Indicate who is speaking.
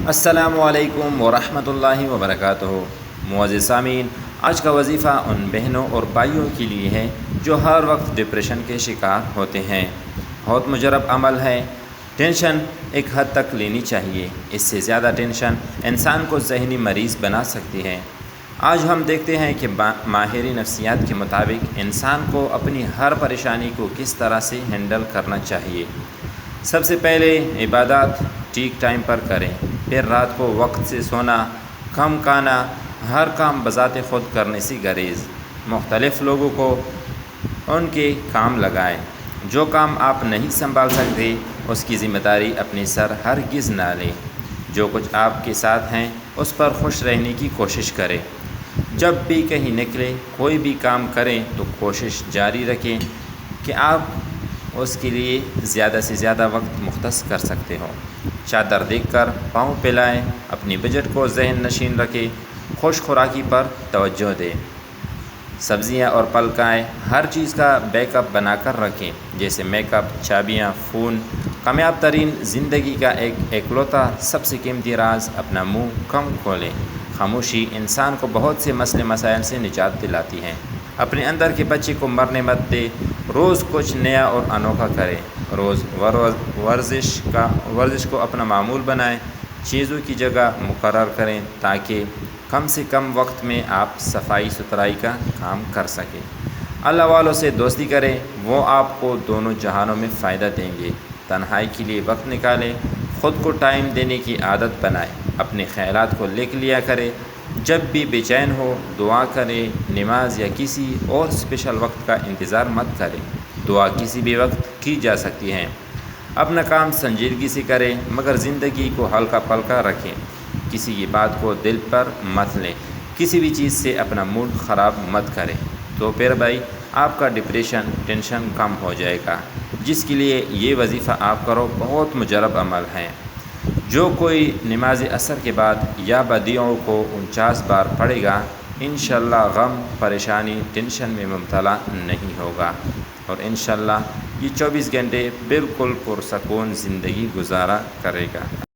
Speaker 1: السلام علیکم ورحمۃ اللہ وبرکاتہ۔ معزز سامعین، آج کا وظیفہ ان بہنوں اور بھائیوں کے لیے ہے جو ہر وقت ڈپریشن کے شکار ہوتے ہیں۔ بہت مجرب عمل ہے۔ ٹینشن ایک حد تک لینی چاہیے، اس سے زیادہ ٹینشن انسان کو ذہنی مریض بنا سکتی ہے۔ آج ہم دیکھتے ہیں کہ ماہر نفسیات کے مطابق انسان کو اپنی ہر پریشانی کو کس طرح سے ہینڈل کرنا چاہیے۔ سب سے پہلے عبادات ٹھیک ٹائم پر کریں، پھر رات کو وقت سے سونا، کم کھانا، ہر کام بذات خود کرنے سے گریز۔ مختلف لوگوں کو ان کے کام لگائیں۔ جو کام آپ نہیں سنبھال سکتے اس کی ذمہ داری اپنے سر ہرگز نہ لیں۔ جو کچھ آپ کے ساتھ ہیں اس پر خوش رہنے کی کوشش کریں۔ جب بھی کہیں نکلیں، کوئی بھی کام کریں تو کوشش جاری رکھیں کہ آپ اس کے لیے زیادہ سے زیادہ وقت مختص کر سکتے ہو۔ چادر دیکھ کر پاؤں پھیلائیں، اپنی بجٹ کو ذہن نشین رکھیں، خوش خوراکی پر توجہ دیں۔ سبزیاں اور پھل کھائیں، ہر چیز کا بیک اپ بنا کر رکھیں، جیسے میک اپ، چابیاں، فون۔ کامیاب ترین زندگی کا ایک اکلوتا سب سے قیمتی راز اپنا منہ کم کھولیں۔ خاموشی انسان کو بہت سے مسائل سے نجات دلاتی ہے۔ اپنے اندر کے بچے کو مرنے مت دے، روز کچھ نیا اور انوکھا کریں۔ روز ورزش کو اپنا معمول بنائیں۔ چیزوں کی جگہ مقرر کریں تاکہ کم سے کم وقت میں آپ صفائی ستھرائی کا کام کر سکیں۔ اللہ والوں سے دوستی کریں، وہ آپ کو دونوں جہانوں میں فائدہ دیں گے۔ تنہائی کے لیے وقت نکالیں، خود کو ٹائم دینے کی عادت بنائیں۔ اپنے خیالات کو لکھ لیا کریں۔ جب بھی بے چین ہو دعا کریں۔ نماز یا کسی اور اسپیشل وقت کا انتظار مت کریں، دعا کسی بھی وقت کی جا سکتی ہے۔ اپنا کام سنجیدگی سے کریں مگر زندگی کو ہلکا پھلکا رکھیں۔ کسی کی بات کو دل پر مت لیں، کسی بھی چیز سے اپنا موڈ خراب مت کریں، تو پھر بھائی آپ کا ٹینشن کم ہو جائے گا، جس کے لیے یہ وظیفہ آپ کرو۔ بہت مجرب عمل ہے۔ جو کوئی نماز عصر کے بعد یا بدیعوں کو 49 بار پڑھے گا، انشاءاللہ غم، پریشانی، ٹینشن میں مبتلا نہیں ہوگا، اور انشاءاللہ یہ 24 گھنٹے بالکل پرسکون زندگی گزارا کرے گا۔